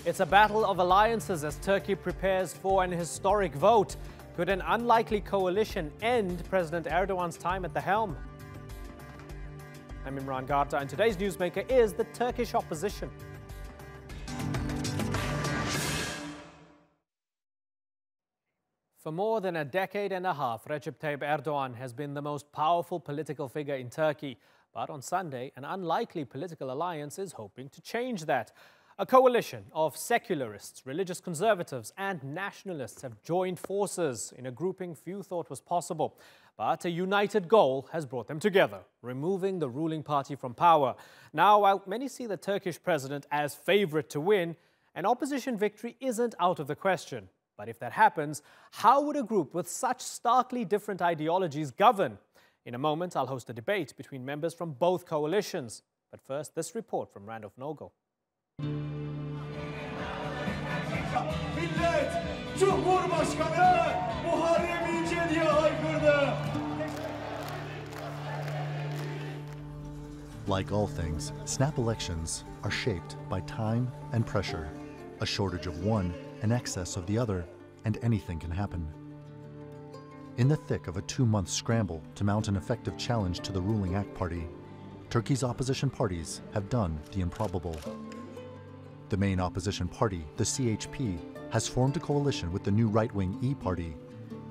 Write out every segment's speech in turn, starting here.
It's a battle of alliances as Turkey prepares for an historic vote. Could an unlikely coalition end President Erdogan's time at the helm? I'm Imran Garta, and today's newsmaker is the Turkish opposition. For more than a decade and a half, Recep Tayyip Erdogan has been the most powerful political figure in Turkey. But on Sunday, an unlikely political alliance is hoping to change that. A coalition of secularists, religious conservatives and nationalists have joined forces in a grouping few thought was possible. But a united goal has brought them together, removing the ruling party from power. Now, while many see the Turkish president as favorite to win, an opposition victory isn't out of the question. But if that happens, how would a group with such starkly different ideologies govern? In a moment, I'll host a debate between members from both coalitions. But first, this report from Randolph Nogel. Millet, Cumhurbaşkanı Muharrem Ince diye haykırdı. Like all things, snap elections are shaped by time and pressure. A shortage of one, an excess of the other, and anything can happen. In the thick of a 2-month scramble to mount an effective challenge to the ruling AK Party, Turkey's opposition parties have done the improbable. The main opposition party, the CHP, has formed a coalition with the new right-wing Iyi Party,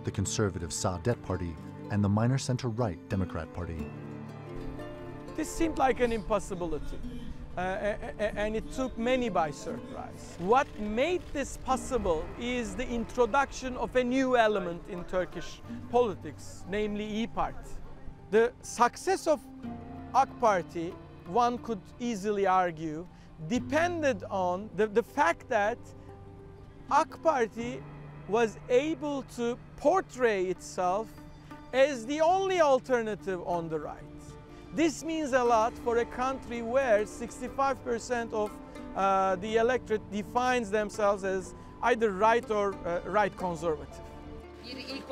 the conservative Saadet Party, and the minor center-right Democrat Party. This seemed like an impossibility, and it took many by surprise. What made this possible is the introduction of a new element in Turkish politics, namely Iyi Party. The success of AK Party, one could easily argue, depended on the fact that AK Party was able to portray itself as the only alternative on the right. This means a lot for a country where 65% of the electorate defines themselves as either right or right conservative.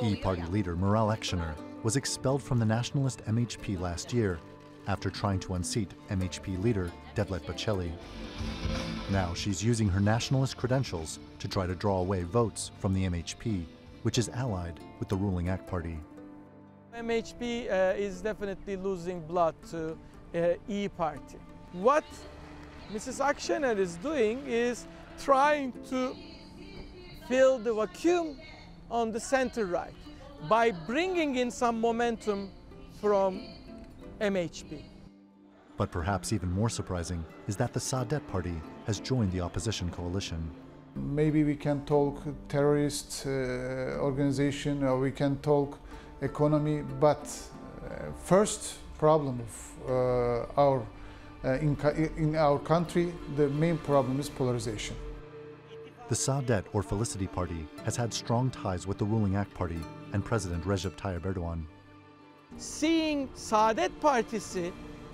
Iyi Party leader Meral Aksener was expelled from the nationalist MHP last year after trying to unseat MHP leader Devlet Bahçeli. Now she's using her nationalist credentials to try to draw away votes from the MHP, which is allied with the ruling AK Party. MHP is definitely losing blood to Iyi Party. What Mrs. Aksener is doing is trying to fill the vacuum on the center-right by bringing in some momentum from MHP. But perhaps even more surprising is that the Saadet Party has joined the opposition coalition. Maybe we can talk terrorist organization, or we can talk economy, but first problem of in our country, the main problem is polarization. The Saadet or Felicity Party has had strong ties with the ruling AK Party and President Recep Tayyip Erdogan. Seeing Saadet Partisi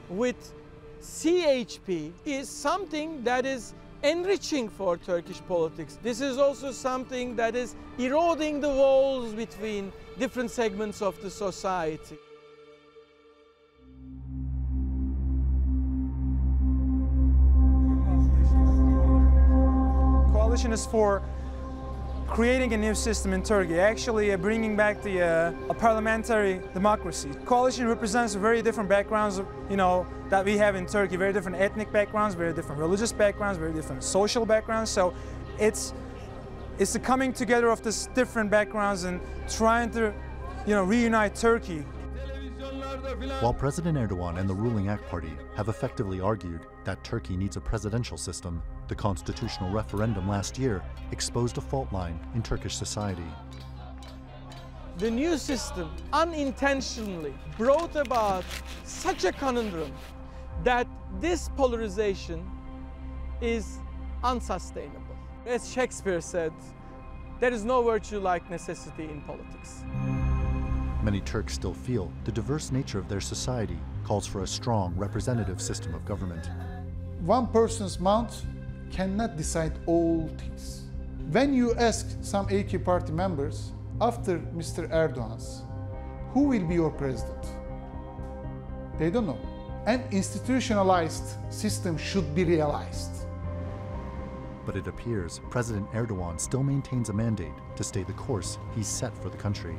with CHP is something that is enriching for Turkish politics. This is also something that is eroding the walls between different segments of the society. Coalition is for creating a new system in Turkey, actually bringing back the a parliamentary democracy. Coalition represents very different backgrounds, that we have in Turkey, very different ethnic backgrounds, very different religious backgrounds, very different social backgrounds. So it's the coming together of these different backgrounds and trying to, reunite Turkey. While President Erdogan and the ruling AK Party have effectively argued that Turkey needs a presidential system, the constitutional referendum last year exposed a fault line in Turkish society. The new system unintentionally brought about such a conundrum that this polarization is unsustainable. As Shakespeare said, there is no virtue like necessity in politics. Many Turks still feel the diverse nature of their society calls for a strong representative system of government. One person's mouth cannot decide all things. When you ask some AK Party members, after Mr. Erdogan's, who will be your president? They don't know. An institutionalized system should be realized. But it appears President Erdogan still maintains a mandate to stay the course he's set for the country.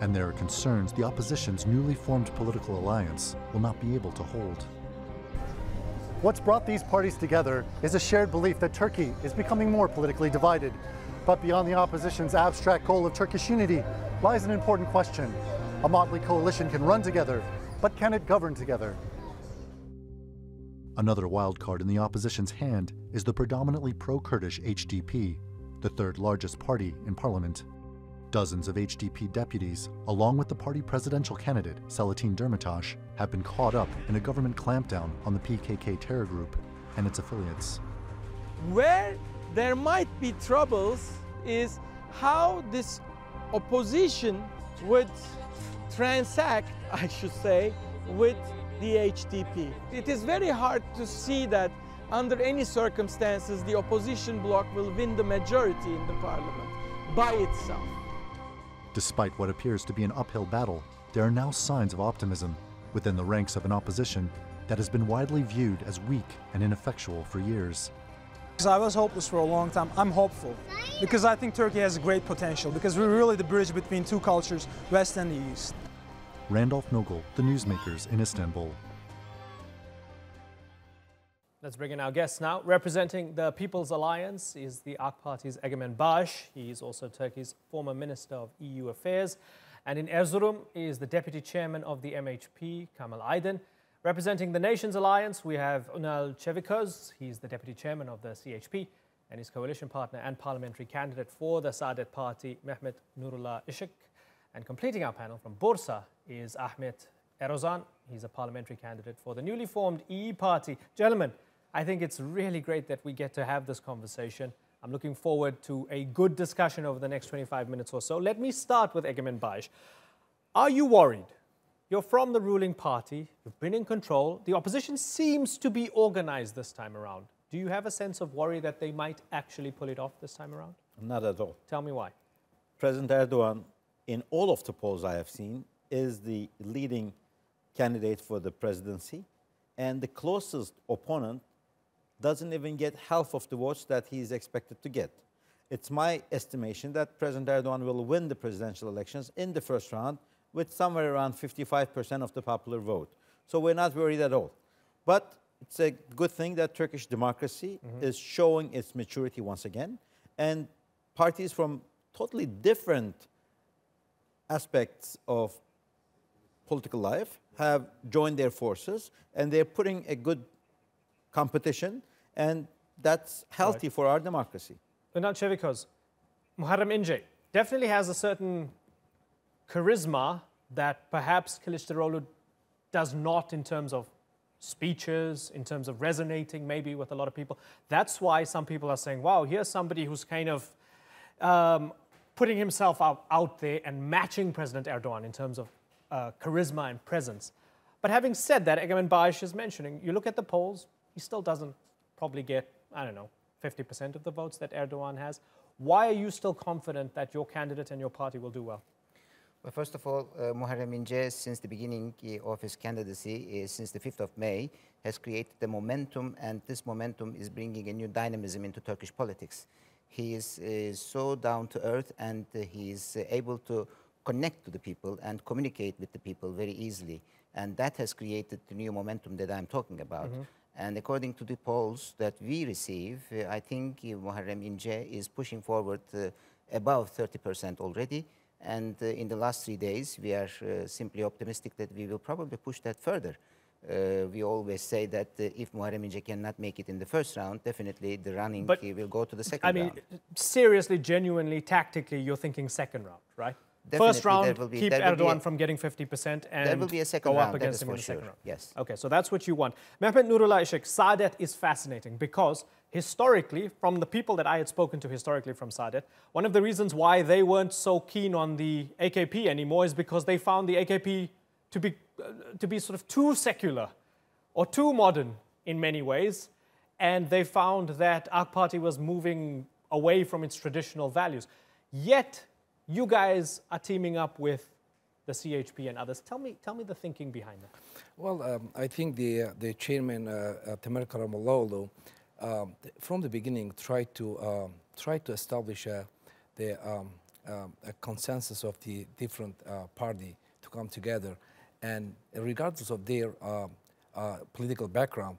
And there are concerns the opposition's newly formed political alliance will not be able to hold. What's brought these parties together is a shared belief that Turkey is becoming more politically divided. But beyond the opposition's abstract goal of Turkish unity lies an important question. A motley coalition can run together, but can it govern together? Another wild card in the opposition's hand is the predominantly pro-Kurdish HDP, the third largest party in parliament. Dozens of HDP deputies, along with the party presidential candidate Selahattin Demirtas, have been caught up in a government clampdown on the PKK terror group and its affiliates. Where there might be troubles is how this opposition would transact, I should say, with the HDP. It is very hard to see that under any circumstances the opposition bloc will win the majority in the parliament by itself. Despite what appears to be an uphill battle, there are now signs of optimism within the ranks of an opposition that has been widely viewed as weak and ineffectual for years. I was hopeless for a long time. I'm hopeful because I think Turkey has great potential because we're really the bridge between two cultures, West and the East. Randolph Nogel, The Newsmakers in Istanbul. Let's bring in our guest now. Representing the People's Alliance is the AK Party's Egemen Baş. He is also Turkey's former Minister of EU Affairs. And in Erzurum is the Deputy Chairman of the MHP, Kemal Aydin. Representing the Nations Alliance, we have Ünal Çeviköz. He's the Deputy Chairman of the CHP and his coalition partner and parliamentary candidate for the Saadet Party, Mehmet Nurullah Işık. And completing our panel from Bursa is Ahmet Erozan. He's a parliamentary candidate for the newly formed Iyi Party. Gentlemen, I think it's really great that we get to have this conversation. I'm looking forward to a good discussion over the next 25 minutes or so. Let me start with Egemen Baş. Are you worried? You're from the ruling party, you've been in control. The opposition seems to be organized this time around. Do you have a sense of worry that they might actually pull it off this time around? Not at all. Tell me why. President Erdogan, in all of the polls I have seen, is the leading candidate for the presidency. And the closest opponent doesn't even get half of the votes that he is expected to get. It's my estimation that President Erdogan will win the presidential elections in the first round with somewhere around 55% of the popular vote. So we're not worried at all. But it's a good thing that Turkish democracy is showing its maturity once again. And parties from totally different aspects of political life have joined their forces, and they're putting a good competition, and that's healthy for our democracy. Ünal Çeviköz, Muharrem Ince definitely has a certain charisma that perhaps Kılıçdaroğlu does not in terms of speeches, in terms of resonating maybe with a lot of people. That's why some people are saying, wow, here's somebody who's kind of putting himself out there and matching President Erdogan in terms of charisma and presence. But having said that, Egemen Baş is mentioning, you look at the polls, he still doesn't probably get, I don't know, 50% of the votes that Erdogan has. Why are you still confident that your candidate and your party will do well? Well, first of all, Muharrem Ince, since the beginning of his candidacy, since the 5th of May, has created the momentum, and this momentum is bringing a new dynamism into Turkish politics. He is so down to earth, and he is able to connect to the people and communicate with the people very easily. And that has created the new momentum that I'm talking about. And according to the polls that we receive, I think Muharrem Ince is pushing forward above 30% already. And in the last 3 days, we are simply optimistic that we will probably push that further. We always say that if Muharrem Ince cannot make it in the first round, definitely the running will go to the second round. I mean, seriously, genuinely, tactically, you're thinking second round, right? Definitely, first round, keep Erdogan from getting 50% and there will be a second go round, up against him in the second round. Yes. Okay, so that's what you want. Mehmet Nurullah Işık, Saadet is fascinating because historically, from the people that I had spoken to historically from Saadet, one of the reasons why they weren't so keen on the AKP anymore is because they found the AKP to be sort of too secular or too modern in many ways, and they found that AK Party was moving away from its traditional values. Yet, you guys are teaming up with the CHP and others. Tell me the thinking behind that. Well, I think the chairman, Temel Karamollaoglu, from the beginning tried to establish a consensus of the different party to come together, and regardless of their political background,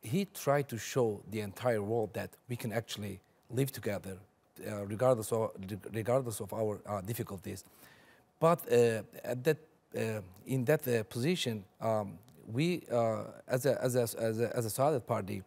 he tried to show the entire world that we can actually live together, regardless of our difficulties. But in that position, we as a Saadet Party,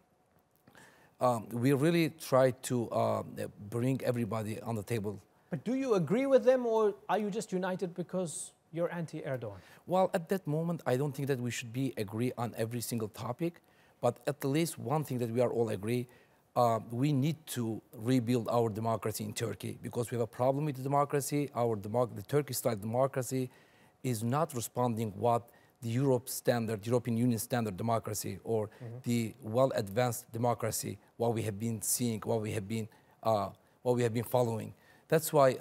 we really try to bring everybody on the table. But do you agree with them, or are you just united because you're anti-Erdogan? Well, at that moment, I don't think that we should agree on every single topic, but at least one thing that we are all agree, we need to rebuild our democracy in Turkey, because we have a problem with the democracy. The Turkish-style democracy is not responding what the European Union standard democracy, or the well-advanced democracy, what we have been seeing, what we have been following. That's why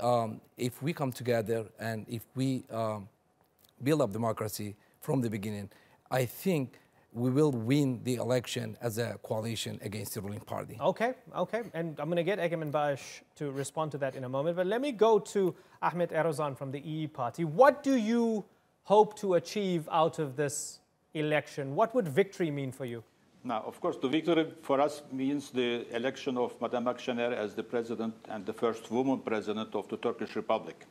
if we come together and if we build up democracy from the beginning, I think we will win the election as a coalition against the ruling party. Okay. And I'm going to get Egemen Baş to respond to that in a moment. But let me go to Ahmet Erozan from the İyi Party. What do you hope to achieve out of this election? What would victory mean for you? Now, of course, the victory for us means the election of Madam Aksener as the president and the first woman president of the Turkish Republic.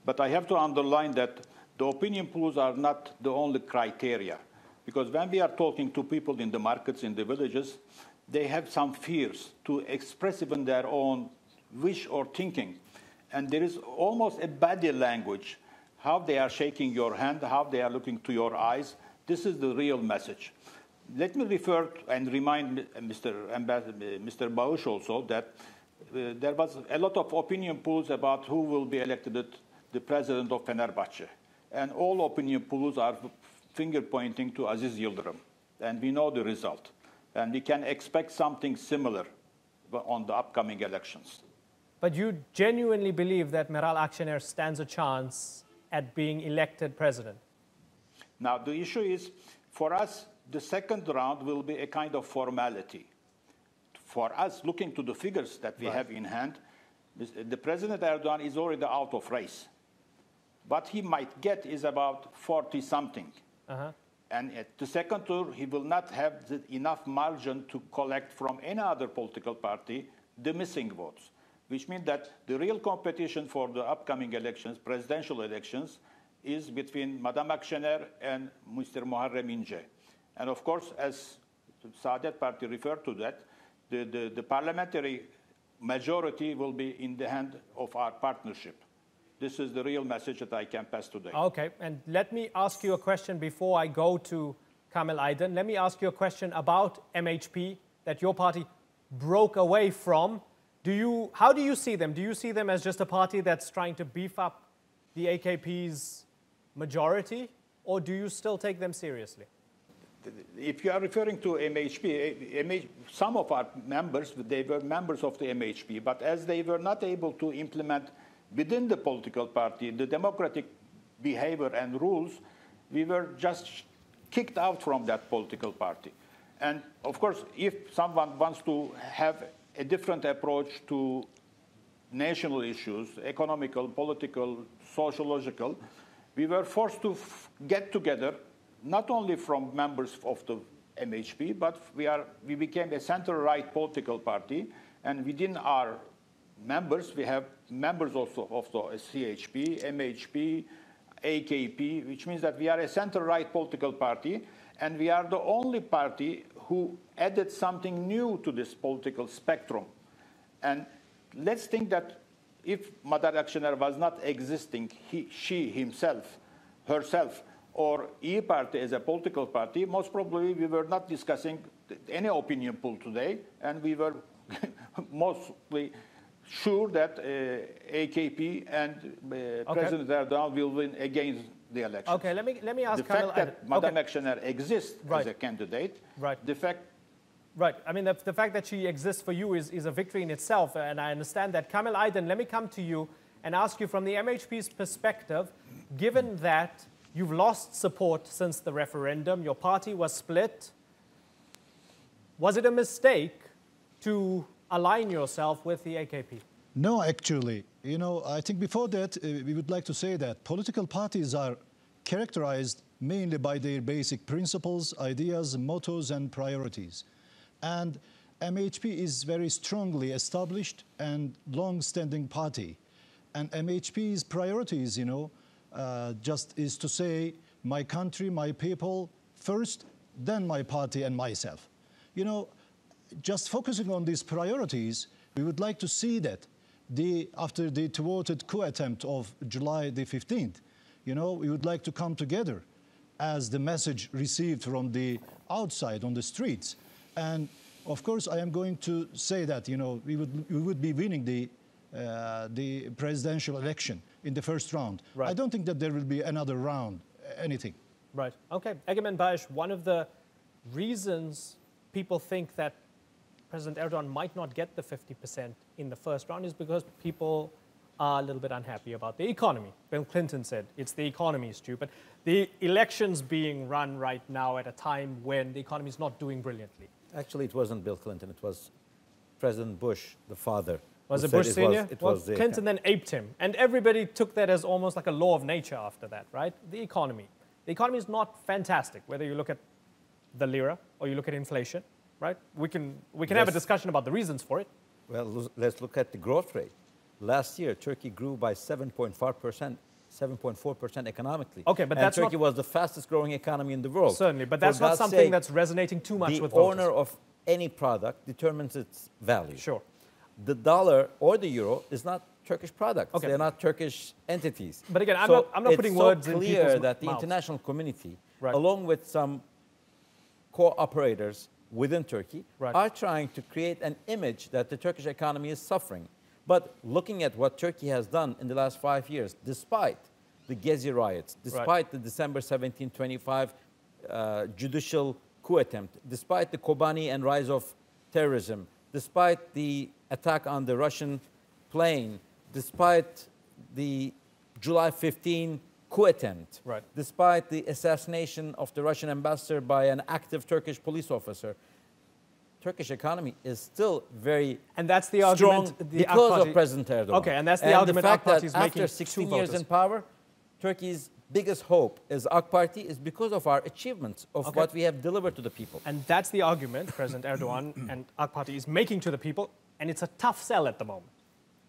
But I have to underline that the opinion polls are not the only criteria. Because when we are talking to people in the markets, in the villages, they have some fears to express even their own wish or thinking. And there is almost a body language, how they are shaking your hand, how they are looking to your eyes. This is the real message. Let me refer and remind Mr. Baş also that there was a lot of opinion polls about who will be elected the president of Fenerbahçe. And all opinion polls are finger-pointing to Aziz Yıldırım. And we know the result. And we can expect something similar on the upcoming elections. But you genuinely believe that Meral Aksener stands a chance at being elected president? Now, the issue is, for us, the second round will be a kind of formality. For us, looking to the figures that we have in hand, the President Erdogan is already out of race. What he might get is about 40-something. And at the second tour, he will not have enough margin to collect from any other political party the missing votes, which means that the real competition for the upcoming elections, presidential elections, is between Madam Aksener and Mr. Muharrem Ince. And of course, as the Saadet Party referred to that, the parliamentary majority will be in the hand of our partnership. This is the real message that I can pass today. Okay, and let me ask you a question before I go to Kamel Aydın. Let me ask you a question about MHP that your party broke away from. How do you see them? Do you see them as just a party that's trying to beef up the AKP's majority, or do you still take them seriously? If you are referring to MHP, some of our members, they were members of the MHP, but as they were not able to implement within the political party the democratic behavior and rules, we were just kicked out from that political party. And of course, if someone wants to have a different approach to national issues, economical, political, sociological, we were forced to get together, not only from members of the MHP, but we became a center-right political party, and within our members, we have members also of the CHP, MHP, AKP, which means that we are a center-right political party, and we are the only party who added something new to this political spectrum. And let's think that if Madam Aksener was not existing, herself, or İyi Party as a political party, most probably we were not discussing any opinion poll today, and we were mostly sure that AKP and President Erdogan will win against the election. Okay, let me ask the fact that Madam Aksener exists as a candidate, the fact... Right, I mean, the fact that she exists for you is a victory in itself, and I understand that. Kamel Aydın, let me come to you and ask you from the MHP's perspective, given that you've lost support since the referendum, your party was split, was it a mistake to align yourself with the AKP? No, actually. You know, I think before that, we would like to say that political parties are characterized mainly by their basic principles, ideas, mottos, and priorities. And MHP is very strongly established and long-standing party. And MHP's priorities, you know, just is to say, my country, my people first, then my party and myself. You know, just focusing on these priorities, we would like to see that after the thwarted coup attempt of July the 15th, you know, we would like to come together as the message received from the outside on the streets. And of course, I am going to say that, you know, we would be winning the presidential election in the first round. Right. I don't think that there will be another round, anything. Right. Okay. Egemen Bayish, one of the reasons people think that President Erdogan might not get the 50% in the first round is because people are a little bit unhappy about the economy. Bill Clinton said, it's the economy, Stu. But the election's being run right now at a time when the economy is not doing brilliantly. Actually, it wasn't Bill Clinton. It was President Bush, the father. Was it Bush Sr.? Well, Clinton then aped him. And everybody took that as almost like a law of nature after that, right? The economy. The economy is not fantastic, whether you look at the lira or you look at inflation, right? We can have a discussion about the reasons for it. Well, let's look at the growth rate. Last year, Turkey grew by 7.4% economically. Okay, but and Turkey was the fastest growing economy in the world. Certainly, but that's not something that's resonating too much with voters. The owner of any product determines its value. Sure. The dollar or the euro is not Turkish products. Okay. They're not Turkish entities. But again, I'm not putting words in people's mouths. It's so clear that the international community, along with some cooperators within Turkey, are trying to create an image that the Turkish economy is suffering. But looking at what Turkey has done in the last 5 years, despite the Gezi riots, despite the December 1725 judicial coup attempt, despite the Kobani and rise of terrorism, despite the attack on the Russian plane, despite the July 15 coup attempt, despite the assassination of the Russian ambassador by an active Turkish police officer, Turkish economy is still very strong because of President Erdogan. Okay, and that's the argument AK Party is making. After 16 years in power, Turkey's biggest hope as AK Party is because of our achievements of what we have delivered to the people. And that's the argument President Erdogan and AK Party is making to the people, and it's a tough sell at the moment.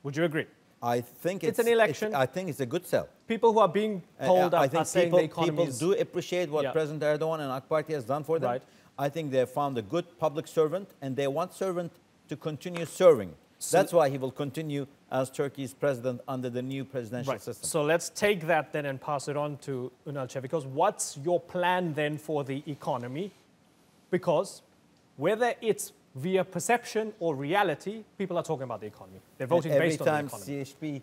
Would you agree? I think it's an election. I think it's a good sell. People who are being told I are think saying the economy people do appreciate what President Erdogan and AK Party has done for them. I think they have found a good public servant, and they want servant to continue serving. So that's why he will continue as Turkey's president under the new presidential system. So let's take that then and pass it on to Ünal Çevikos. What's your plan then for the economy? Because whether it's via perception or reality, people are talking about the economy. They're voting based on the economy. Every time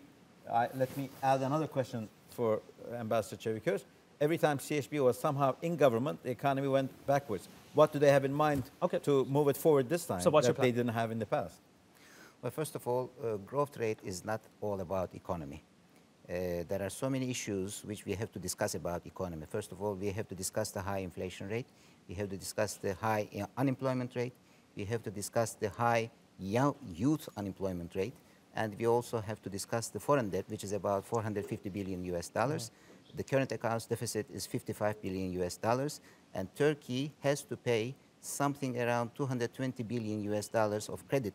CHP, let me add another question for Ambassador Çevikos. Every time CHP was somehow in government, the economy went backwards. What do they have in mind to move it forward this time that they didn't have in the past? Well, first of all, growth rate is not all about economy. There are so many issues which we have to discuss about economy. First of all, we have to discuss the high inflation rate. We have to discuss the high unemployment rate. We have to discuss the high youth unemployment rate. And we also have to discuss the foreign debt, which is about 450 billion US dollars. The current accounts deficit is 55 billion US dollars. And Turkey has to pay something around 220 billion US dollars of credit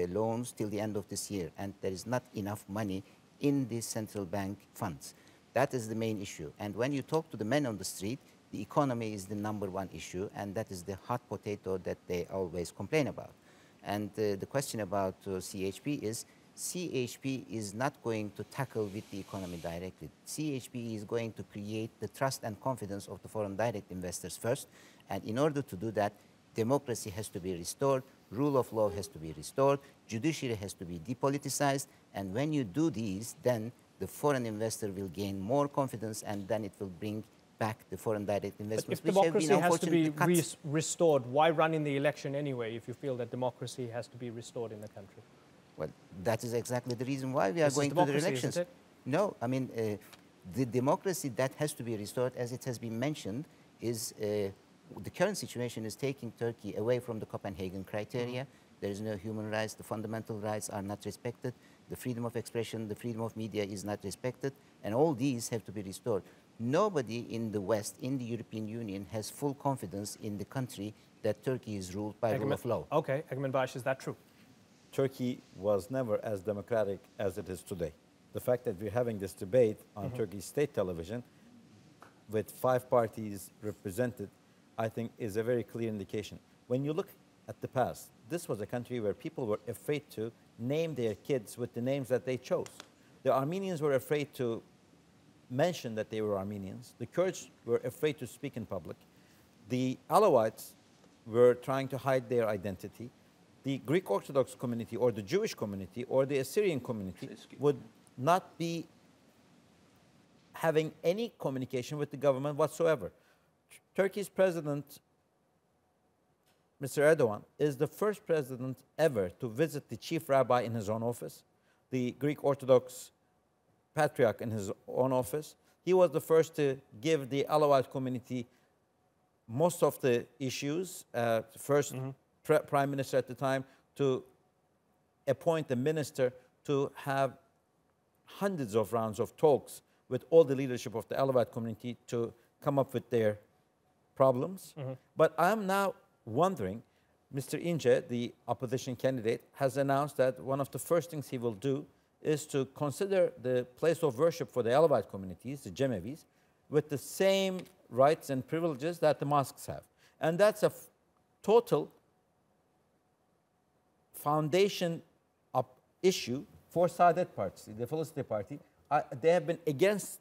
loans till the end of this year. And there is not enough money in the central bank funds. That is the main issue. And when you talk to the men on the street, the economy is the #1 issue, and that is the hot potato that they always complain about. And the question about CHP is, CHP is not going to tackle with the economy directly. CHP is going to create the trust and confidence of the foreign direct investors first. And in order to do that, democracy has to be restored, rule of law has to be restored, judiciary has to be depoliticized. And when you do these, then the foreign investor will gain more confidence, and then it will bring back the foreign direct investments. But if democracy has to be restored, why run in the election anyway if you feel that democracy has to be restored in the country? Well, that is exactly the reason why we are going to the elections. No, I mean, the democracy that has to be restored, as it has been mentioned, is the current situation is taking Turkey away from the Copenhagen criteria. there is no human rights, the fundamental rights are not respected, the freedom of expression, the freedom of media is not respected, and all these have to be restored. Nobody in the West, in the European Union, has full confidence in the country that Turkey is ruled by rule of law. Okay, Egemen Baş, is that true? Turkey was never as democratic as it is today. The fact that we're having this debate on Turkey's state television with 5 parties represented, I think, is a very clear indication. When you look at the past, this was a country where people were afraid to name their kids with the names that they chose. The Armenians were afraid to mention that they were Armenians. The Kurds were afraid to speak in public. The Alawites were trying to hide their identity. The Greek Orthodox community or the Jewish community or the Assyrian community would not be having any communication with the government whatsoever. Turkey's president, Mr. Erdogan, is the first president ever to visit the chief rabbi in his own office, the Greek Orthodox patriarch in his own office. He was the first to give the Alawite community most of the issues, first prime minister at the time, to appoint a minister to have hundreds of rounds of talks with all the leadership of the Alawite community to come up with their problems. But I'm now wondering, Mr. Ince, the opposition candidate, has announced that one of the first things he will do is to consider the place of worship for the Alawite communities, the Cemevis, with the same rights and privileges that the mosques have. And that's a total foundation issue for Saadet Party, the Felicity Party. They have been against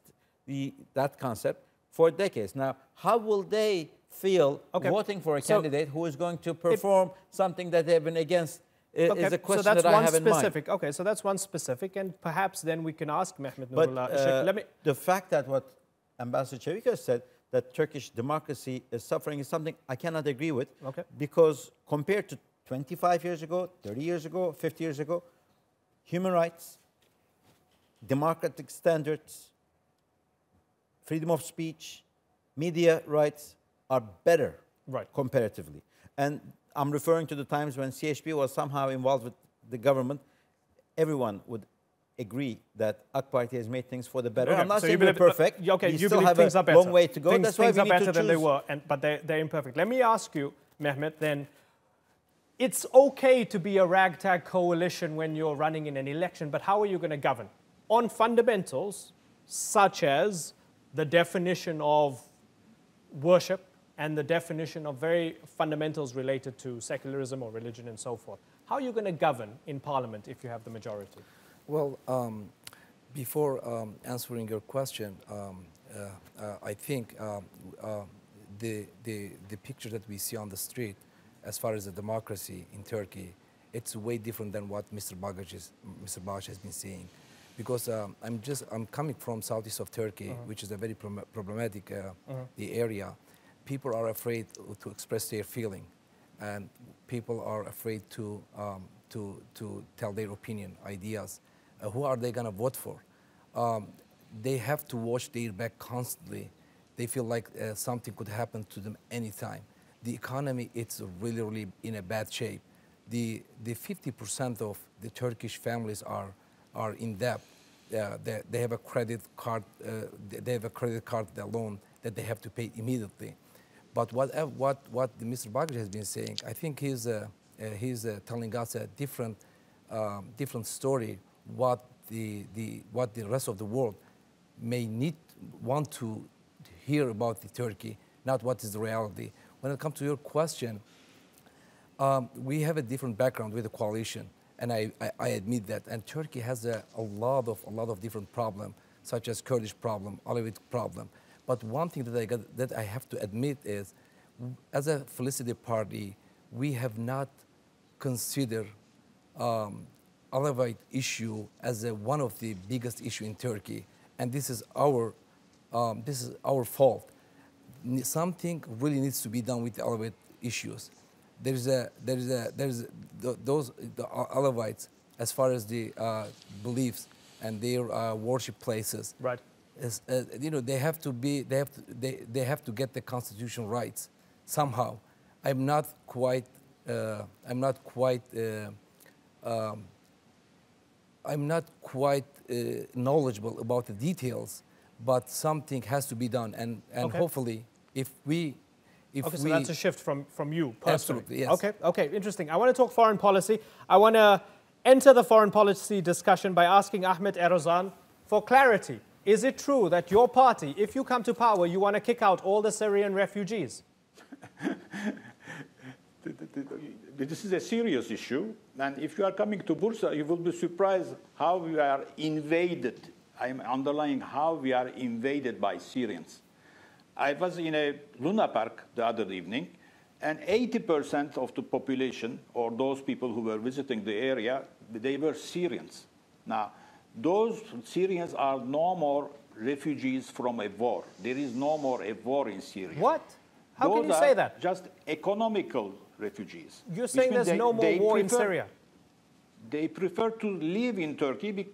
that concept for decades. Now, how will they feel voting for a candidate who is going to perform something that they have been against? Is a question that I have in mind. Okay, so that's one specific, and perhaps then we can ask Mehmet Nurullah. But the fact that what Ambassador Çeviköz said, that Turkish democracy is suffering, is something I cannot agree with. Because compared to 25 years ago, 30 years ago, 50 years ago, human rights, democratic standards, freedom of speech, media rights are better comparatively. And I'm referring to the times when CHP was somehow involved with the government. Everyone would agree that AK Party has made things for the better. I'm not saying we're perfect. We still have a long way to go. That's why we need to choose. Things are better than they were, but they're imperfect. Let me ask you, Mehmet, then, it's okay to be a ragtag coalition when you're running in an election, but how are you going to govern? On fundamentals, such as the definition of worship and the definition of very fundamentals related to secularism or religion and so forth. How are you going to govern in Parliament if you have the majority? Well, before answering your question, I think the picture that we see on the street as far as the democracy in Turkey, it's way different than what Mr. Baş has been saying. Because I'm coming from southeast of Turkey, which is a very problematic the area. People are afraid to express their feeling, and people are afraid to tell their opinion, ideas. Who are they going to vote for? They have to watch their back constantly. They feel like something could happen to them anytime. The economy, it's really, really in a bad shape. The 50% of the Turkish families are in debt. They have a credit card. They have a credit card loan that they have to pay immediately. But what Mr. Baş has been saying, I think he's telling us a different story. What the rest of the world may want to hear about Turkey, not what is the reality. When it comes to your question, we have a different background with the coalition, and I admit that. And Turkey has a lot of different problems, such as Kurdish problem, Alawite problem. But one thing that I have to admit is, as a Felicity Party, we have not considered Alawite issue as one of the biggest issue in Turkey, and this is our fault. Something really needs to be done with the Alawite issues. There's the Alawites, as far as the beliefs and their worship places. Right. They have to get the constitutional rights somehow. I'm not quite I'm not quite knowledgeable about the details, but something has to be done, and Okay. hopefully, if we so that's a shift from you personally. Absolutely, yes. Okay, interesting. I want to talk foreign policy. I want to enter the foreign policy discussion by asking Ahmed Erdogan for clarity. Is it true that your party, if you come to power, you want to kick out all the Syrian refugees? This is a serious issue, and if you are coming to Bursa, you will be surprised how we are invaded. I'm underlying how we are invaded by Syrians. I was in a Luna Park the other evening, and 80% of the population, or those people who were visiting the area, they were Syrians. Now, those Syrians are no more refugees from a war. There is no more a war in Syria. What? How Those can you are say that? Just economical refugees. You're saying there's no more war in Syria? They prefer to live in Turkey.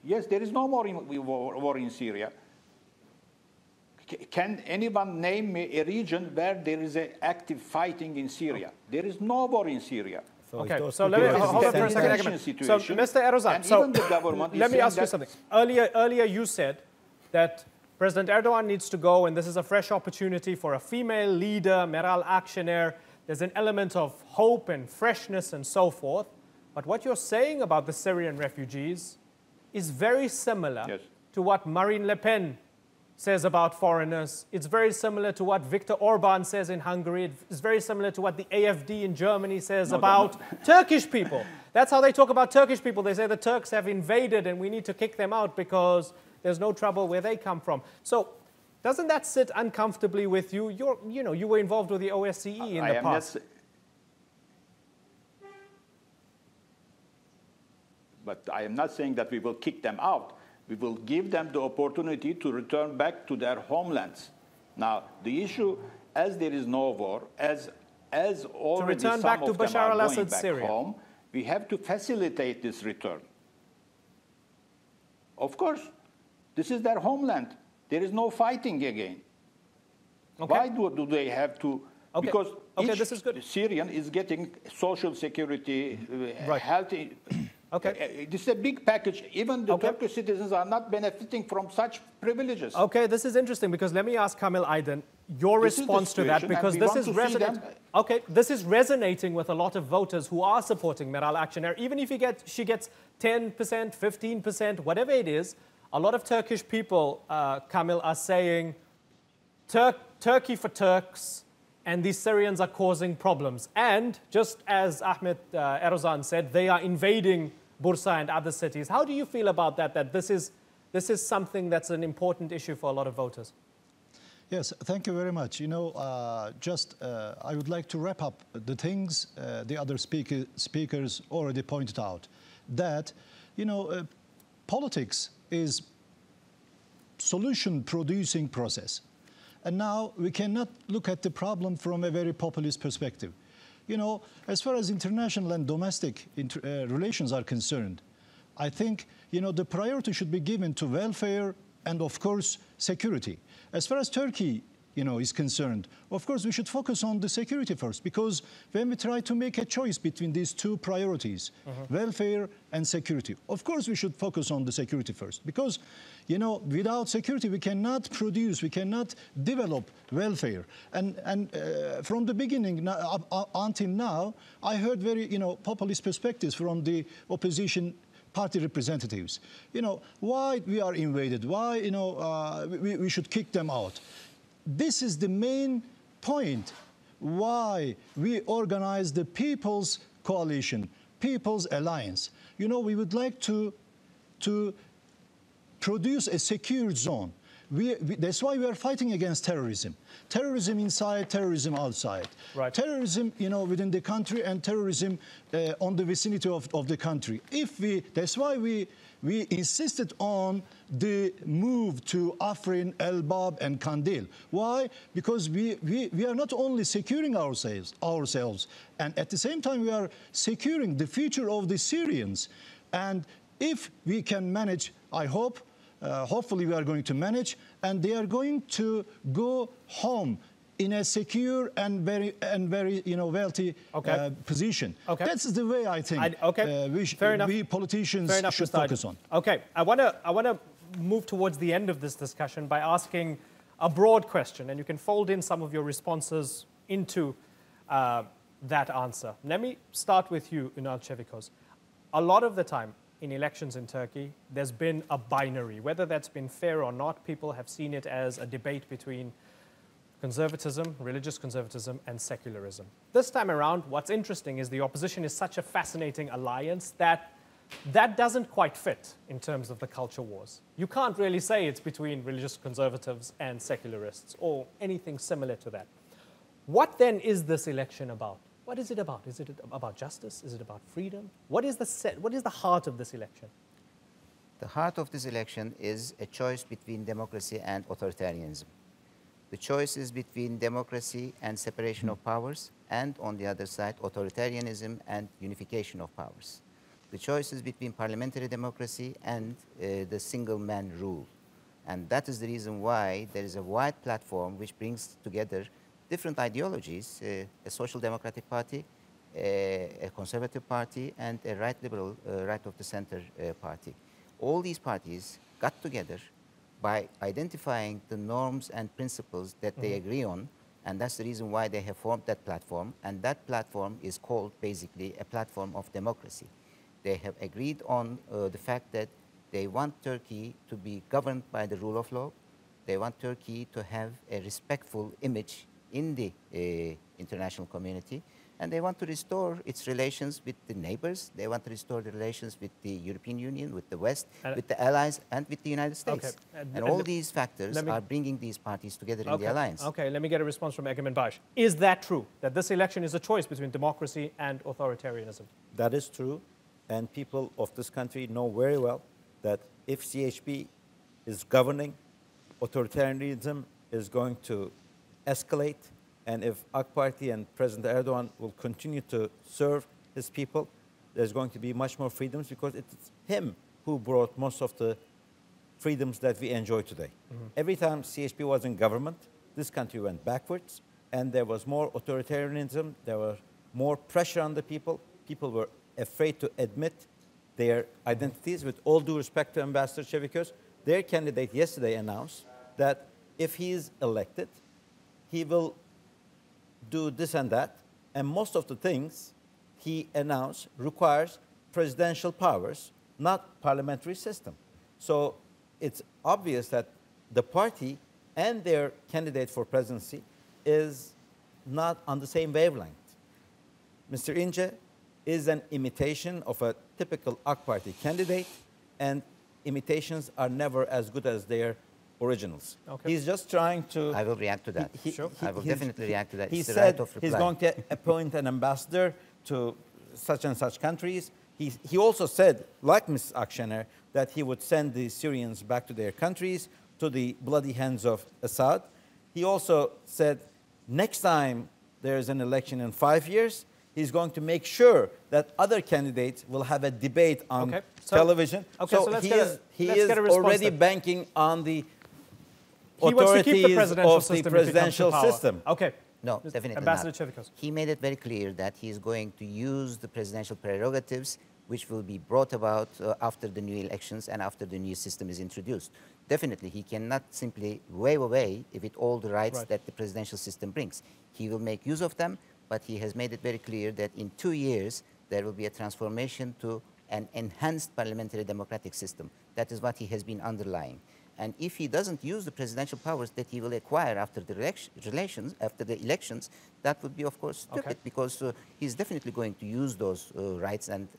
Yes, there is no more war in Syria. Can anyone name me a region where there is active fighting in Syria? There is no war in Syria. Okay, so let me hold on for a second. So, Mr. Erdogan, so let me ask you something. Earlier you said that President Erdogan needs to go, and this is a fresh opportunity for a female leader, Meral Aksener. There's an element of hope and freshness and so forth. But what you're saying about the Syrian refugees is very similar to what Marine Le Pen says about foreigners. It's very similar to what Viktor Orban says in Hungary. It's very similar to what the AFD in Germany says about Turkish people. That's how they talk about Turkish people. They say the Turks have invaded and we need to kick them out because there's no trouble where they come from. So doesn't that sit uncomfortably with you? You were involved with the OSCE in the past. But I am not saying that we will kick them out. We will give them the opportunity to return back to their homelands. Now, the issue, as there is no war, as already some back to of them Bashar are going al-Assad's back Syria. home, we have to facilitate this return. Of course, this is their homeland. There is no fighting again. Okay. Why do they have to? Okay. Because each this is good. Syrian is getting social security, health. Okay. This is a big package. Even the Turkish citizens are not benefiting from such privileges. Okay, this is interesting because let me ask Kamil Aydin your response to that, because this is resonating. Okay, this is resonating with a lot of voters who are supporting Meral Aksener. Even if she gets 10%, 15%, whatever it is, a lot of Turkish people, Kamil, are saying Turkey for Turks, and these Syrians are causing problems. And just as Ahmed Erdogan said, they are invading Bursa and other cities. How do you feel about that, that this is something that's an important issue for a lot of voters? Yes, thank you very much. I would like to wrap up the things the other speakers already pointed out. That, politics is solution-producing process. And now we cannot look at the problem from a very populist perspective. As far as international and domestic relations are concerned, I think, the priority should be given to welfare and, of course, security. As far as Turkey, is concerned, of course, we should focus on the security first, because when we try to make a choice between these two priorities, welfare and security, of course, we should focus on the security first, because, without security, we cannot produce, we cannot develop welfare. And from the beginning until now, I heard very, populist perspectives from the opposition party representatives. Why we are invaded, why, we should kick them out. This is the main point why we organize the People's Coalition, People's Alliance. We would like to produce a secure zone. That's why we are fighting against terrorism. Terrorism inside, terrorism outside. Right. Terrorism, within the country, and terrorism on the vicinity of the country. That's why we insisted on the move to Afrin, Elbab, and Kandil. Why? Because we are not only securing ourselves, and at the same time we are securing the future of the Syrians. And if we can manage, I hope, hopefully we are going to manage, and they are going to go home in a secure and very wealthy position. Okay. That's the way I think we politicians should focus on. Okay, I want to move towards the end of this discussion by asking a broad question, and you can fold in some of your responses into that answer. Let me start with you, Ünal Çevikos. A lot of the time in elections in Turkey, there's been a binary. Whether that's been fair or not, people have seen it as a debate between conservatism, religious conservatism, and secularism. This time around, what's interesting is the opposition is such a fascinating alliance that doesn't quite fit in terms of the culture wars. You can't really say it's between religious conservatives and secularists or anything similar to that. What then is this election about? What is it about? Is it about justice? Is it about freedom? What is the heart of this election? The heart of this election is a choice between democracy and authoritarianism. The choice is between democracy and separation of powers, and on the other side, authoritarianism and unification of powers. The choice is between parliamentary democracy and the single-man rule. And that is the reason why there is a wide platform which brings together different ideologies, a social democratic party, a conservative party, and a right liberal, right of the center party. All these parties got together by identifying the norms and principles that they agree on, and that's the reason why they have formed that platform, and that platform is called basically a platform of democracy. They have agreed on the fact that they want Turkey to be governed by the rule of law. They want Turkey to have a respectful image in the international community, and they want to restore its relations with the neighbors. They want to restore the relations with the European Union, with the West, with the allies, and with the United States. Okay. And all these factors are bringing these parties together in the alliance. Okay, let me get a response from Egemen Baş. Is that true, that this election is a choice between democracy and authoritarianism? That is true, and people of this country know very well that if CHP is governing, authoritarianism is going to escalate, and if AK Party and President Erdogan will continue to serve his people, there's going to be much more freedoms, because it's him who brought most of the freedoms that we enjoy today. Every time CHP was in government, this country went backwards, and there was more authoritarianism, there was more pressure on the people. People were afraid to admit their identities. With all due respect to Ambassador Çevikos, their candidate yesterday announced that if he is elected, he will do this and that, and most of the things he announced requires presidential powers, not parliamentary system. So it's obvious that the party and their candidate for presidency is not on the same wavelength. Mr. Ince is an imitation of a typical AK Party candidate, and imitations are never as good as their originals. Okay. He's just trying to... I will react to that. I will definitely react to that. He said he's going to appoint an ambassador to such and such countries. He also said, like Ms. Aksener, that he would send the Syrians back to their countries, to the bloody hands of Assad. He also said, next time there is an election in 5 years, he's going to make sure that other candidates will have a debate on television. Okay, so he is already banking on the authorities of the presidential system. Okay. No, definitely Ambassador not. Çevikos. He made it very clear that he's going to use the presidential prerogatives which will be brought about after the new elections and after the new system is introduced. Definitely, he cannot simply wave away with all the rights that the presidential system brings. He will make use of them, but he has made it very clear that in 2 years, there will be a transformation to an enhanced parliamentary democratic system. That is what he has been underlying. And if he doesn't use the presidential powers that he will acquire after the elections, that would be, of course, stupid, because he's definitely going to use those rights and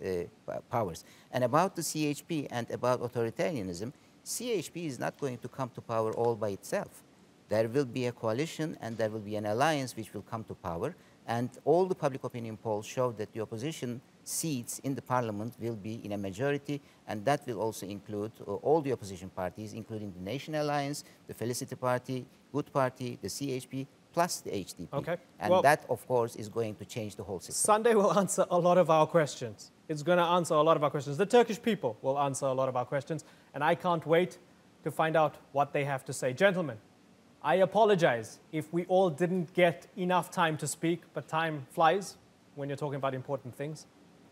powers. And about the CHP and about authoritarianism, CHP is not going to come to power all by itself. There will be a coalition and there will be an alliance which will come to power. And all the public opinion polls show that the opposition seats in the parliament will be in a majority, and that will also include all the opposition parties, including the Nation Alliance, the Felicity Party, Good Party, the CHP, plus the HDP. Okay. And well, that, of course, is going to change the whole system. Sunday will answer a lot of our questions. It's going to answer a lot of our questions. The Turkish people will answer a lot of our questions, and I can't wait to find out what they have to say. Gentlemen, I apologize if we all didn't get enough time to speak, but time flies when you're talking about important things.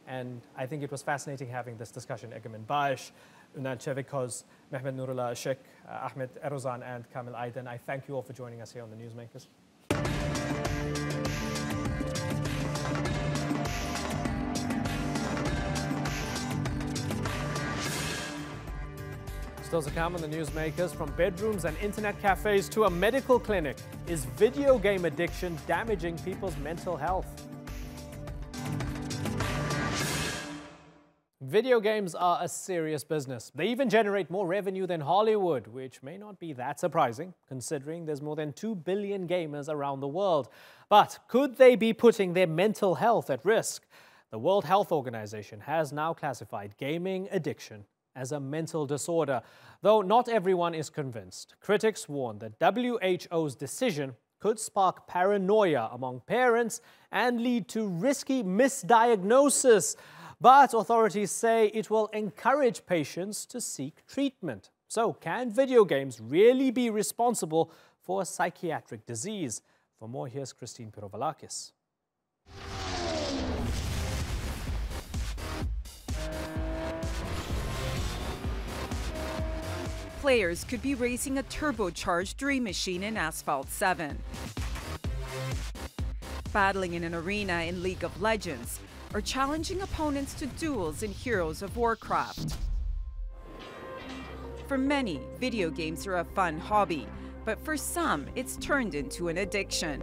And I think it was fascinating having this discussion. Egemen Bash, Ünal Çevikköz, Mehmet Nurullah Şek, Ahmed Erozan, and Kamil Aydin. I thank you all for joining us here on The Newsmakers. Still to come on The Newsmakers, from bedrooms and internet cafes to a medical clinic. Is video game addiction damaging people's mental health? Video games are a serious business. They even generate more revenue than Hollywood, which may not be that surprising, considering there's more than 2 billion gamers around the world. But could they be putting their mental health at risk? The World Health Organization has now classified gaming addiction as a mental disorder, though not everyone is convinced. Critics warn that WHO's decision could spark paranoia among parents and lead to risky misdiagnosis. But authorities say it will encourage patients to seek treatment. So, can video games really be responsible for a psychiatric disease? For more, here's Christine Pirovalakis. Players could be racing a turbocharged dream machine in Asphalt 7, battling in an arena in League of Legends, or challenging opponents to duels in Heroes of Warcraft. For many, video games are a fun hobby, but for some, it's turned into an addiction.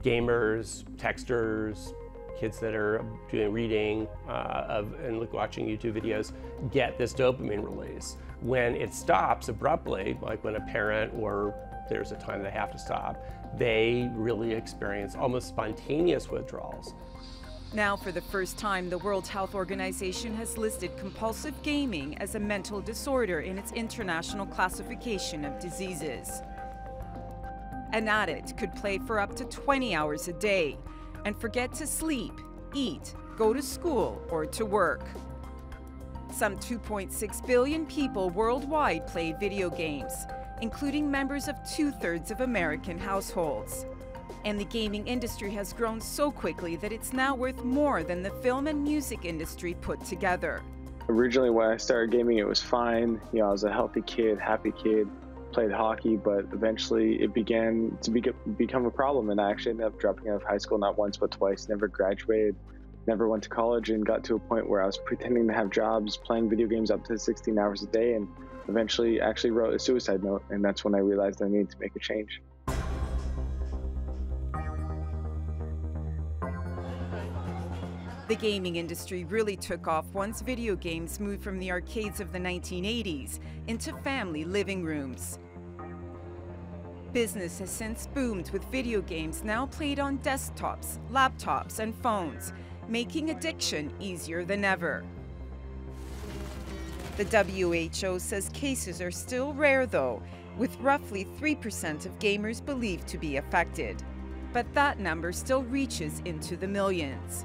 Gamers, texters, kids that are doing reading and watching YouTube videos get this dopamine release. When it stops abruptly, like when a parent or there's a time they have to stop, they really experience almost spontaneous withdrawals. Now, for the first time, the World Health Organization has listed compulsive gaming as a mental disorder in its international classification of diseases. An addict could play for up to 20 hours a day and forget to sleep, eat, go to school, or to work. Some 2.6 billion people worldwide play video games, including members of 2/3 of American households. And the gaming industry has grown so quickly that it's now worth more than the film and music industry put together. Originally, when I started gaming, it was fine. You know, I was a healthy kid, happy kid, played hockey, but eventually it began to become a problem, and I actually ended up dropping out of high school not once but twice, never graduated, never went to college, and got to a point where I was pretending to have jobs, playing video games up to 16 hours a day, and eventually actually wrote a suicide note, and that's when I realized I needed to make a change. The gaming industry really took off once video games moved from the arcades of the 1980s into family living rooms. Business has since boomed, with video games now played on desktops, laptops, and phones, making addiction easier than ever. The WHO says cases are still rare, though, with roughly 3% of gamers believed to be affected. But that number still reaches into the millions.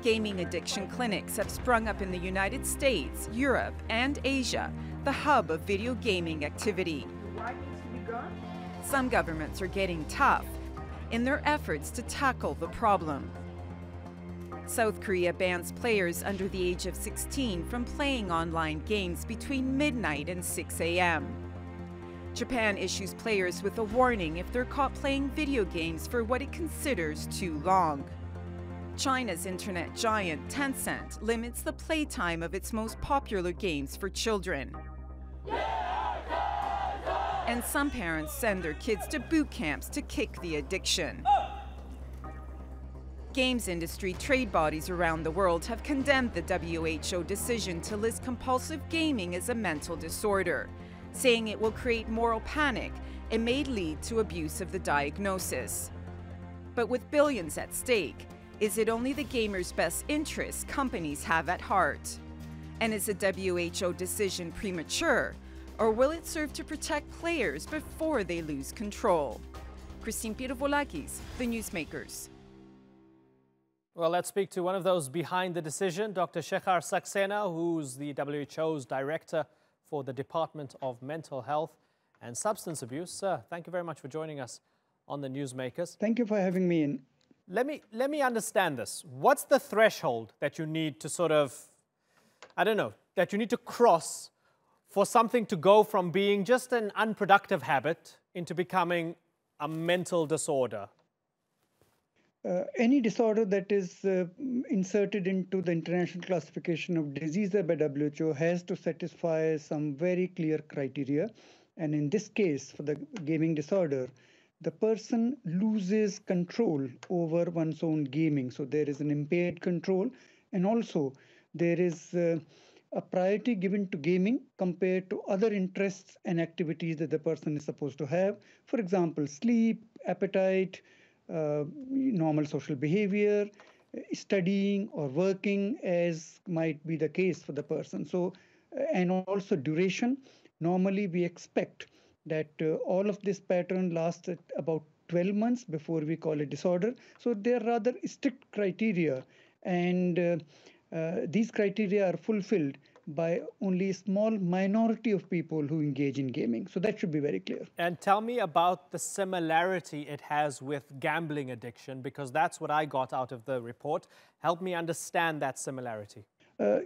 Gaming addiction clinics have sprung up in the United States, Europe, and Asia, the hub of video gaming activity. Some governments are getting tough in their efforts to tackle the problem. South Korea bans players under the age of 16 from playing online games between midnight and 6 a.m. Japan issues players with a warning if they're caught playing video games for what it considers too long. China's internet giant Tencent limits the playtime of its most popular games for children. And some parents send their kids to boot camps to kick the addiction. Games industry trade bodies around the world have condemned the WHO decision to list compulsive gaming as a mental disorder, saying it will create moral panic and may lead to abuse of the diagnosis. But with billions at stake, is it only the gamer's best interests companies have at heart? And is the WHO decision premature, or will it serve to protect players before they lose control? Christine Pirovalakis, The Newsmakers. Well, let's speak to one of those behind the decision, Dr. Shekhar Saxena, who's the WHO's director for the Department of Mental Health. and substance abuse. Sir, thank you very much for joining us on the Newsmakers. Thank you for having me in. Let me understand this. What's the threshold that you need to sort of, I don't know, that you need to cross for something to go from being just an unproductive habit into becoming a mental disorder? Any disorder that is inserted into the International Classification of Diseases by WHO has to satisfy some very clear criteria. And in this case, for the gaming disorder, the person loses control over one's own gaming. So there is an impaired control, and also there is a priority given to gaming compared to other interests and activities that the person is supposed to have. For example, sleep, appetite, normal social behavior, studying or working, as might be the case for the person. So, and also duration. Normally, we expect that all of this pattern lasts at about 12 months before we call it disorder. So there are rather strict criteria, and these criteria are fulfilled by only a small minority of people who engage in gaming. So that should be very clear. And tell me about the similarity it has with gambling addiction, because that's what I got out of the report. Help me understand that similarity.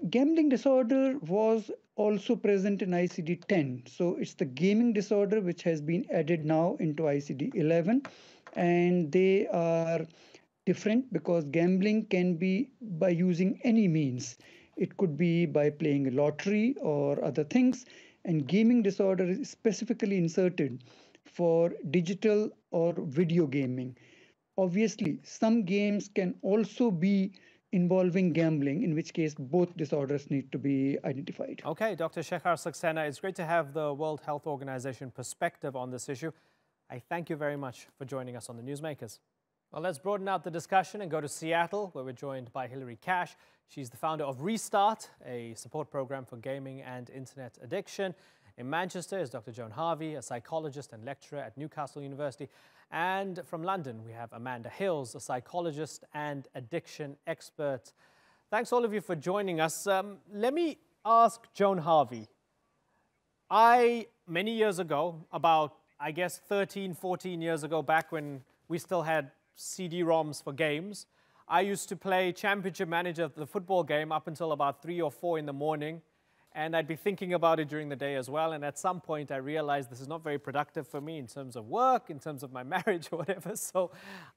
Gambling disorder was also present in ICD-10. So it's the gaming disorder which has been added now into ICD-11. And they are different because gambling can be by using any means. It could be by playing a lottery or other things. And gaming disorder is specifically inserted for digital or video gaming. Obviously, some games can also be involving gambling, in which case both disorders need to be identified. Okay, Dr. Shekhar Saxena, it's great to have the World Health Organization perspective on this issue. I thank you very much for joining us on the Newsmakers. Well, let's broaden out the discussion and go to Seattle, where we're joined by Hilary Cash. She's the founder of Restart, a support program for gaming and internet addiction. In Manchester is Dr. Joan Harvey, a psychologist and lecturer at Newcastle University. And from London, we have Amanda Hills, a psychologist and addiction expert. Thanks all of you for joining us. Let me ask Joan Harvey. Many years ago, about, I guess, 13, 14 years ago, back when we still had CD-ROMs for games, I used to play Championship Manager of the football game up until about 3 or 4 in the morning. And I'd be thinking about it during the day as well. And at some point, I realized this is not very productive for me in terms of work, in terms of my marriage or whatever. So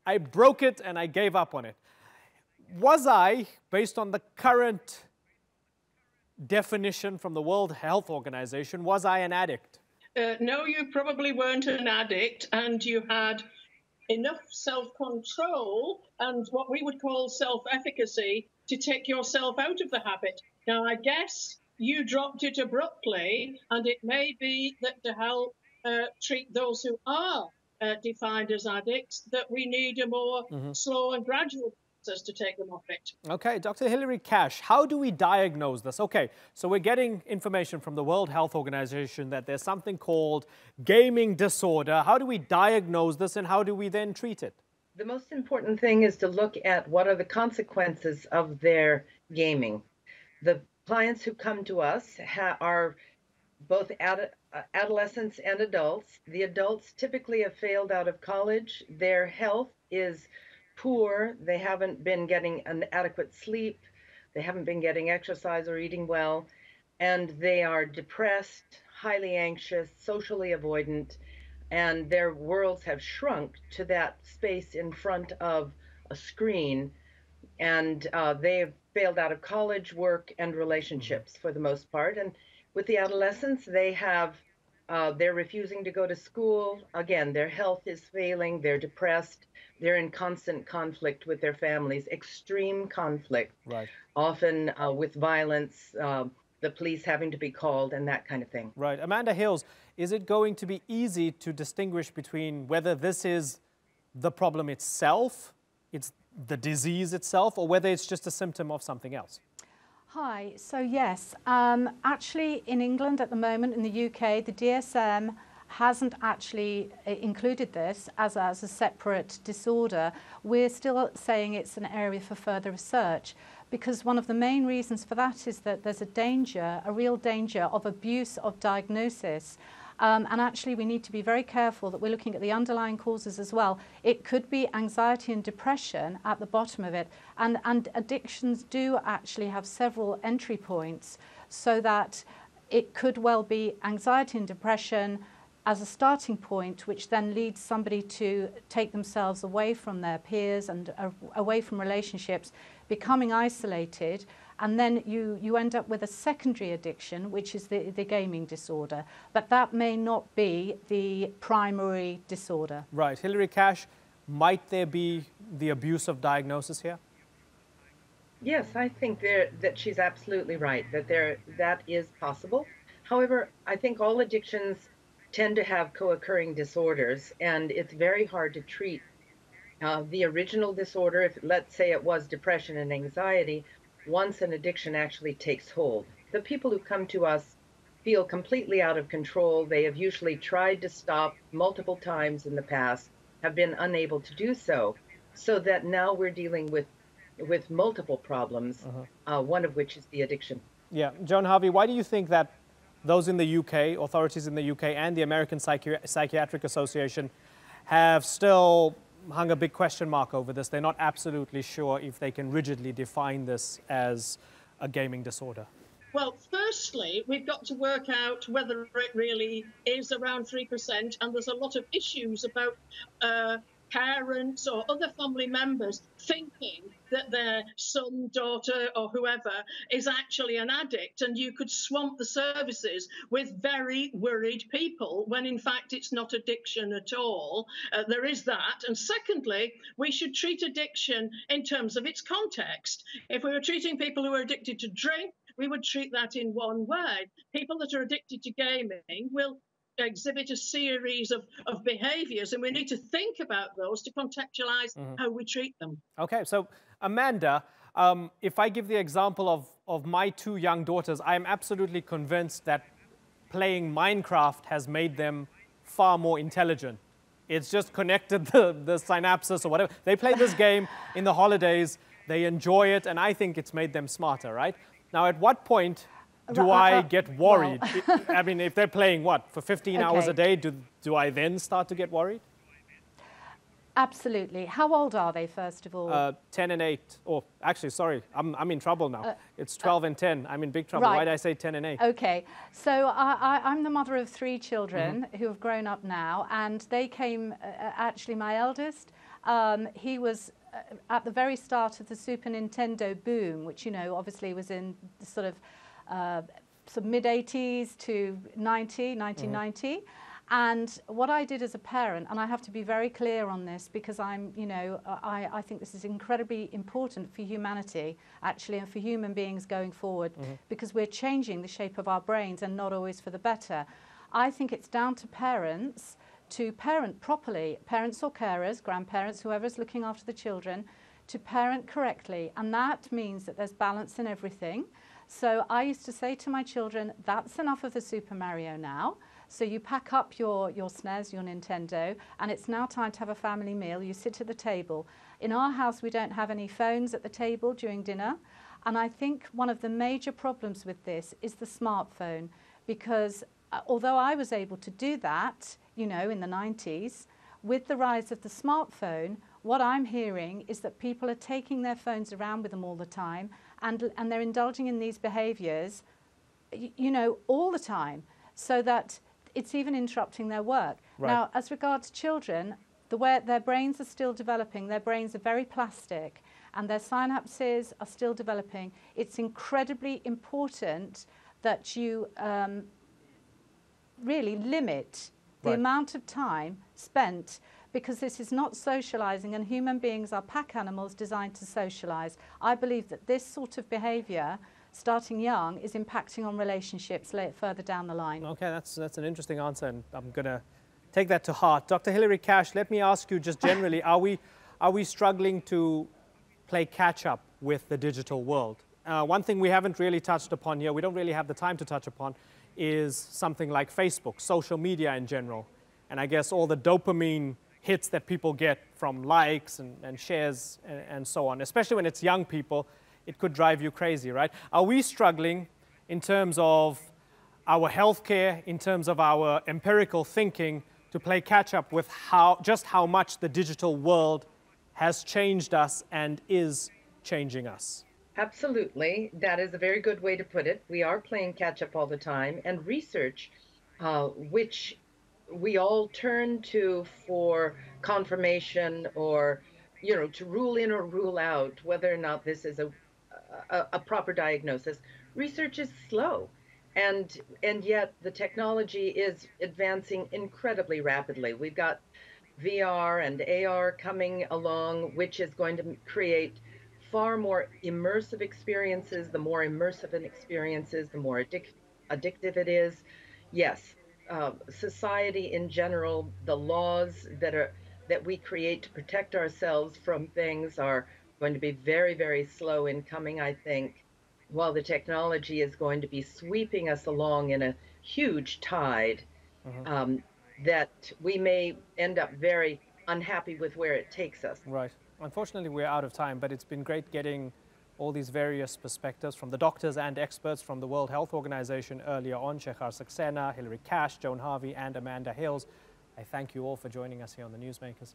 I broke it and I gave up on it. Was I, based on the current definition from the World Health Organization, was I an addict? No, you probably weren't an addict, and you had enough self-control and what we would call self-efficacy to take yourself out of the habit. Now, I guess you dropped it abruptly, and it may be that to help treat those who are defined as addicts, that we need a more slow and gradual process to take them off it. Okay, Dr. Hilary Cash, how do we diagnose this? Okay, so we're getting information from the World Health Organization that there's something called gaming disorder. How do we diagnose this, and how do we then treat it? The most important thing is to look at what are the consequences of their gaming. The clients who come to us are both adolescents and adults. The adults typically have failed out of college. Their health is poor. They haven't been getting an adequate sleep. They haven't been getting exercise or eating well. And they are depressed, highly anxious, socially avoidant, and their worlds have shrunk to that space in front of a screen. And they have failed out of college, work, and relationships for the most part. And with the adolescents, they're refusing to go to school. Again, their health is failing, they're depressed, they're in constant conflict with their families, extreme conflict, right. Often with violence, the police having to be called and that kind of thing. Right. Amanda Hills, is it going to be easy to distinguish between whether this is the problem itself, it's the disease itself, or whether it's just a symptom of something else? Hi, so yes, actually in England at the moment, in the UK, the DSM hasn't actually included this as a separate disorder. We're still saying it's an area for further research, because one of the main reasons for that is that there's a real danger of abuse of diagnosis. And actually, we need to be very careful that we're looking at the underlying causes as well. It could be anxiety and depression at the bottom of it. And addictions do actually have several entry points, so that it could well be anxiety and depression as a starting point, which then leads somebody to take themselves away from their peers and away from relationships, becoming isolated. And then you end up with a secondary addiction, which is the gaming disorder. But that may not be the primary disorder. Right. Hilary Cash, might there be the abuse of diagnosis here? Yes, I think that she's absolutely right, that is possible. However, I think all addictions tend to have co-occurring disorders, and it's very hard to treat the original disorder, if let's say it was depression and anxiety, once an addiction actually takes hold. The people who come to us feel completely out of control. They have usually tried to stop multiple times in the past, have been unable to do so, so that now we're dealing with multiple problems, one of which is the addiction. Yeah, Joan Harvey, why do you think that those in the UK, authorities in the UK and the American Psychiatric Association have still hung a big question mark over this? They're not absolutely sure if they can rigidly define this as a gaming disorder. Well, firstly, we've got to work out whether it really is around 3%, and there's a lot of issues about parents or other family members thinking that their son, daughter or whoever is actually an addict, and you could swamp the services with very worried people when in fact it's not addiction at all. There is that. And secondly, we should treat addiction in terms of its context. If we were treating people who are addicted to drink, we would treat that in one way. People that are addicted to gaming will exhibit a series of behaviours, and we need to think about those to contextualise how we treat them. Okay, so Amanda, if I give the example of my two young daughters, I'm absolutely convinced that playing Minecraft has made them far more intelligent. It's just connected the synapses or whatever. They play this game in the holidays, they enjoy it, and I think it's made them smarter, right? Now, at what point do I get worried? Well. I mean, if they're playing, what, for 15 hours a day, do I then start to get worried? Absolutely. How old are they, first of all? 10 and 8. Oh, actually, sorry, I'm in trouble now. It's 12 and 10. I'm in big trouble. Right. Why did I say 10 and 8? Okay. So I'm the mother of 3 children who have grown up now, and they came, actually, my eldest, he was at the very start of the Super Nintendo boom, which, you know, obviously was in the sort of mid-80s to 1990. And what I did as a parent, and I have to be very clear on this because I'm, you know, I think this is incredibly important for humanity, actually, and for human beings going forward, because we're changing the shape of our brains and not always for the better. I think it's down to parents to parent properly, parents or carers, grandparents, whoever's looking after the children, to parent correctly. And that means that there's balance in everything. So I used to say to my children, that's enough of the Super Mario now. So you pack up your SNES, your Nintendo, and it's now time to have a family meal. You sit at the table. In our house, we don't have any phones at the table during dinner. And I think one of the major problems with this is the smartphone, because although I was able to do that, you know, in the 90s, with the rise of the smartphone, what I'm hearing is that people are taking their phones around with them all the time, and they're indulging in these behaviours, you know, all the time, so that it's even interrupting their work. Right. Now, as regards children, their brains are still developing. Their brains are very plastic, and their synapses are still developing. It's incredibly important that you really limit the amount of time spent, because this is not socializing, and human beings are pack animals designed to socialize. I believe that this sort of behavior, starting young, is impacting on relationships further down the line. Okay, that's an interesting answer, and I'm going to take that to heart. Dr. Hilary Cash, let me ask you just generally, are we struggling to play catch-up with the digital world? One thing we haven't really touched upon here, we don't really have the time to touch upon, is something like Facebook, social media in general. And I guess all the dopamine hits that people get from likes and shares and so on, especially when it's young people, it could drive you crazy, right? Are we struggling in terms of our healthcare, in terms of our empirical thinking, to play catch up with just how much the digital world has changed us and is changing us. Absolutely. That is a very good way to put it. We are playing catch up all the time, and research, which we all turn to for confirmation or, to rule in or rule out whether or not this is a proper diagnosis. Research is slow, and yet the technology is advancing incredibly rapidly. We've got VR and AR coming along, which is going to create far more immersive experiences. The more immersive an experience is, the more addictive it is. Yes, society in general, the laws that we create to protect ourselves from things are going to be very, very slow in coming, I think, while the technology is going to be sweeping us along in a huge tide. That we may end up very unhappy with where it takes us. Right. Unfortunately, we're out of time, but it's been great getting all these various perspectives from the doctors and experts from the World Health Organization earlier on, Meral Aksener, Hilary Cash, Joan Harvey, and Amanda Hills. I thank you all for joining us here on The Newsmakers.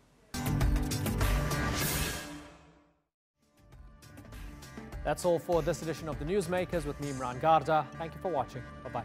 That's all for this edition of The Newsmakers with me, Imran Garda. Thank you for watching. Bye-bye.